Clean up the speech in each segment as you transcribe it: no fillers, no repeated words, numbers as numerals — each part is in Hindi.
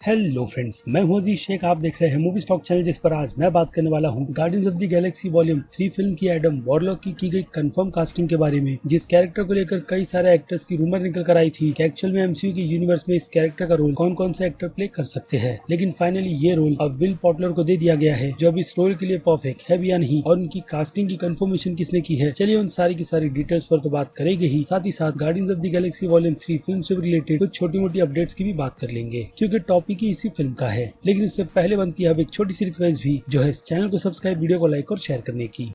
हेलो फ्रेंड्स, मैं हूं अजीज शेख। आप देख रहे हैं मूवी स्टॉक चैनल, जिस पर आज मैं बात करने वाला हूं guardians of the Galaxy volume 3 film की एडम वॉरलॉक की गई कंफर्म कास्टिंग के बारे में, जिस कैरेक्टर को लेकर कई सारे एक्टर्स की रूमर निकल कर आई थी कि एक्चुअल में एमसीयू के यूनिवर्स में इस कैरेक्टर का रोल कौन कौन से एक्टर प्ले कर सकते हैं। लेकिन फाइनली ये रोल अब विल पॉटलर को दे दिया गया है, जो अब इस रोल के लिए परफेक्ट है भी या नहीं, और उनकी कास्टिंग की कंफर्मेशन किसने की है। चलिए उन सारी की सारी डिटेल्स पर तो बात करेंगे ही, साथ ही साथ guardians of the Galaxy volume 3 film से रिलेटेड कुछ छोटी मोटी अपडेट्स की भी बात कर लेंगे, क्योंकि टॉपिक ही इसी फिल्म का है। लेकिन इससे पहले बनती है अब एक छोटी सी रिक्वेस्ट भी, जो है इस चैनल को सब्सक्राइब, वीडियो को लाइक और शेयर करने की।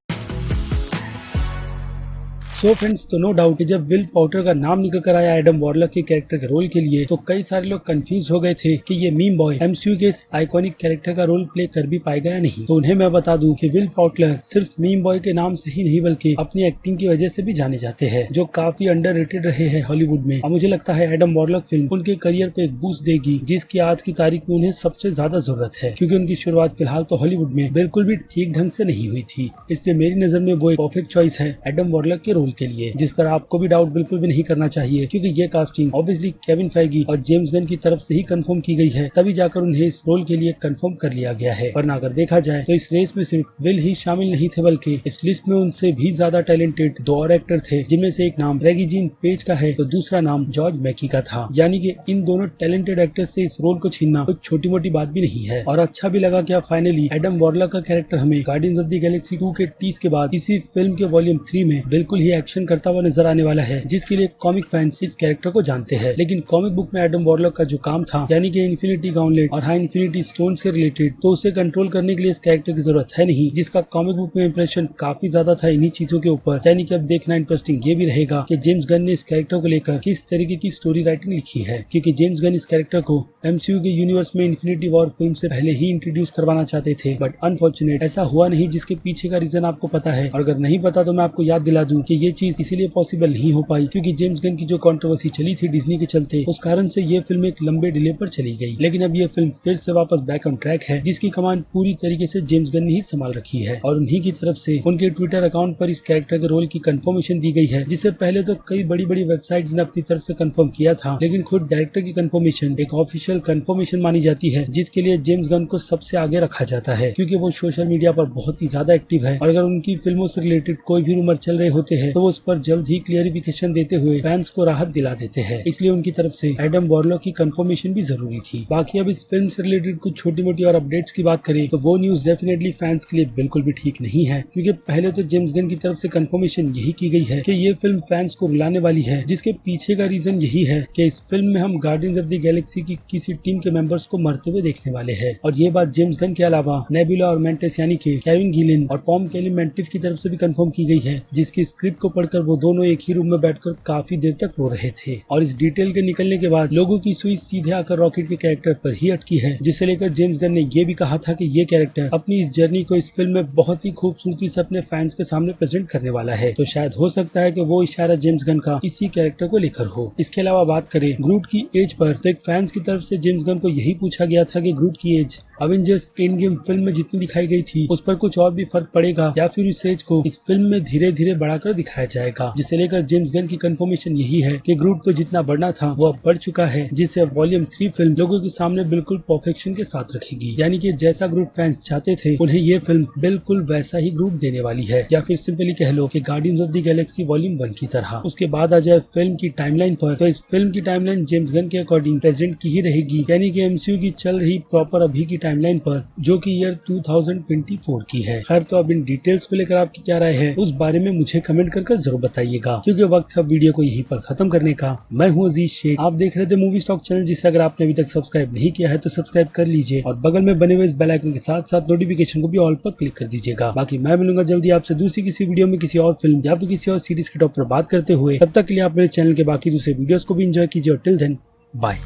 सो फ्रेंड्स, तो नो डाउट जब विल पॉटर का नाम निकल कर आया एडम वॉरलॉक के कैरेक्टर के रोल के लिए, तो कई सारे लोग कंफ्यूज हो गए थे कि ये मीम बॉय एमसीयू के इस आइकॉनिक कैरेक्टर का रोल प्ले कर भी पाएगा या नहीं। तो उन्हें मैं बता दूं कि विल पॉटलर सिर्फ मीम बॉय के नाम से ही नहीं, बल्कि अपनी एक्टिंग की वजह से भी जाने जाते हैं, जो काफी अंडररेटेड रहे हैं हॉलीवुड में। और मुझे लगता है एडम वॉरलॉक फिल्म उनके करियर को एक बूस्ट देगी, जिसकी आज की तारीख में उन्हें सबसे ज्यादा जरूरत है, क्योंकि उनकी शुरुआत फिलहाल तो हॉलीवुड में बिल्कुल भी ठीक ढंग से नहीं हुई थी। इसलिए मेरी नजर में वो एक परफेक्ट चॉइस है एडम वॉरलॉक के रोल के लिए, जिस पर आपको भी डाउट बिल्कुल भी नहीं करना चाहिए, क्योंकि ये कास्टिंग ऑब्वियसली केविन फेगी और जेम्स गन की तरफ से ही कंफर्म की गई है, तभी जाकर उन्हें इस रोल के लिए कंफर्म कर लिया गया है। वरना अगर देखा जाए तो इस रेस में सिर्फ विल ही शामिल नहीं थे, बल्कि इस लिस्ट में उनसे भी ज्यादा टैलेंटेड दो और एक्टर थे, जिनमें से एक नाम रेगी पेज का है तो दूसरा नाम जॉर्ज मैकी का था। यानी कि इन दोनों टैलेंटेड एक्टर्स से इस रोल को छीनना कुछ छोटी मोटी बात भी नहीं है। और अच्छा भी लगा कि फाइनली एडम वॉरलॉक का कैरेक्टर हमें गार्डियंस ऑफ द गैलेक्सी 2 के टीज के बाद इसी फिल्म के वॉल्यूम 3 में बिल्कुल ही एक्शन करता हुआ नजर आने वाला है, जिसके लिए कॉमिक फैंस इस कैरेक्टर को जानते हैं। लेकिन कॉमिक बुक में एडम वॉरलॉक का जो काम था, यानी कि इन्फिनिटी गॉन्टलेट और हाई इन्फिनिटी स्टोन से रिलेटेड, तो उसे कंट्रोल करने के लिए इस कैरेक्टर की जरूरत है नहीं, जिसका कॉमिक बुक में इंप्रेशन काफी ज्यादा था इन्हीं चीजों के ऊपर। यानी कि अब देखना इंटरेस्टिंग ये भी रहेगा कि जेम्स गन ने इस कैरेक्टर को लेकर किस तरीके की स्टोरी राइटिंग लिखी है, क्योंकि जेम्स गन इस कैरेक्टर को एमसीयू के यूनिवर्स में इन्फिनिटी वॉर फिल्म से पहले ही इंट्रोड्यूस करवाना चाहते थे, बट अनफॉर्चुनेट ऐसा हुआ नहीं, जिसके पीछे का रीजन आपको पता है। और अगर नहीं पता तो मैं आपको याद दिला दूं कि ये चीज इसीलिए पॉसिबल नहीं हो पाई क्योंकि जेम्स गन की जो कंट्रोवर्सी चली थी डिज्नी के चलते, उस कारण से ये फिल्म एक लंबे डिले पर चली गई। लेकिन अब ये फिल्म फिर से वापस बैक ऑन ट्रैक है, जिसकी कमान पूरी तरीके से जेम्स गन ने ही संभाल रखी है, और उन्हीं की तरफ से उनके ट्विटर अकाउंट पर इस कैरेक्टर के रोल की कंफर्मेशन दी गई है, जिसे पहले तो कई बड़ी बड़ी वेबसाइट्स ने अपनी तरफ से कंफर्म किया था, लेकिन खुद डायरेक्टर की कंफर्मेशन एक ऑफिशियल कंफर्मेशन मानी जाती है, जिसके लिए जेम्स गन को सबसे आगे रखा जाता है, क्योंकि वो सोशल मीडिया पर बहुत ही ज्यादा एक्टिव है। और अगर उनकी फिल्मों से रिलेटेड कोई भी रूमर चल रहे होते हैं, तो वो उस पर जल्द ही क्लियरिफिकेशन देते हुए फैंस को राहत दिला देते हैं। इसलिए उनकी तरफ से एडम वॉरलॉक की कंफर्मेशन भी जरूरी थी। बाकी अब इस फिल्म से रिलेटेड कुछ छोटी मोटी और अपडेट्स की बात करें, तो वो न्यूज डेफिनेटली फैंस के लिए बिल्कुल भी ठीक नहीं है, क्योंकि पहले तो जेम्स गन की तरफ से कंफर्मेशन यही की गई है कि ये फिल्म फैंस को रुलाने वाली है, जिसके पीछे का रीजन यही है कि इस फिल्म में हम गार्डियंस ऑफ द गैलेक्सी की किसी टीम के मेंबर्स को मरते हुए देखने वाले हैं। और ये बात जेम्स गन के अलावा नेबुला और मेंटेस यानी कि केविन गिलिन और पॉम केलिमेंटिव की तरफ से भी कंफर्म की गई है, जिसकी स्क्रिप्ट को पढ़कर वो दोनों एक ही रूम में बैठकर काफी देर तक रो रहे थे। और इस डिटेल के निकलने के बाद लोगों की सुई सीधे आकर रॉकेट के कैरेक्टर पर ही अटकी है, जिसे लेकर जेम्स गन ने ये भी कहा था कि ये कैरेक्टर अपनी इस जर्नी को इस फिल्म में बहुत ही खूबसूरती से अपने फैंस के सामने प्रेजेंट करने वाला है। तो शायद हो सकता है कि वो इशारा जेम्स गन का इसी कैरेक्टर को लेकर हो। इसके अलावा बात करें ग्रूट की एज पर, तो एक फैंस की तरफ से जेम्स गन को यही पूछा गया था कि ग्रूट की age Avengers end game film में जितनी दिखाई गई थी उस पर कुछ और भी फर्क पड़ेगा, या फिर इस एज को इस फिल्म में धीरे धीरे बढ़ाकर दिखाया जाएगा। जिसे लेकर जेम्स गन की कंफर्मेशन यही है कि ग्रूट को जितना बढ़ना था वो अब बढ़ चुका है, जिसे वॉल्यूम 3 फिल्म लोगों के सामने बिल्कुल परफेक्शन के साथ रखेगी। यानी कि जैसा ग्रूट फैंस चाहते थे, उन्हें ये फिल्म बिल्कुल वैसा ही ग्रूट देने वाली है, या फिर सिंपली कह लो कि guardians of the Galaxy volume 1 की तरह। उसके बाद आ जाए फिल्म की टाइमलाइन पर, तो इस फिल्म की टाइमलाइन जेम्स गन के अकॉर्डिंग प्रेजेंट की ही रहेगी, यानी कि एमसीयू की चल रही प्रॉपर अभी की टाइमलाइन पर, जो कि ईयर 2024 की है। खैर, तो अब इन डिटेल्स को लेकर आपकी क्या राय है उस बारे में मुझे कमेंट कर जरूर बताइएगा, क्योंकि वक्त है वीडियो को यहीं पर खत्म करने का। मैं हूं अजीज शेख, आप देख रहे थे मूवी स्टॉक चैनल, जिसे अगर आपने अभी तक सब्सक्राइब नहीं किया है तो सब्सक्राइब कर लीजिए, और बगल में बने हुए इस बेल आइकन के साथ साथ नोटिफिकेशन को भी ऑल पर क्लिक कर दीजिएगा। बाकी मैं मिलूंगा जल्दी आपसे दूसरी किसी वीडियो में किसी और फिल्म या फिर किसी और सीरीज के टॉप पर बात करते हुए। तब तक के लिए आप मेरे चैनल के बाकी दूसरे वीडियोस को भी एंजॉय कीजिए, और टिल देन बाय।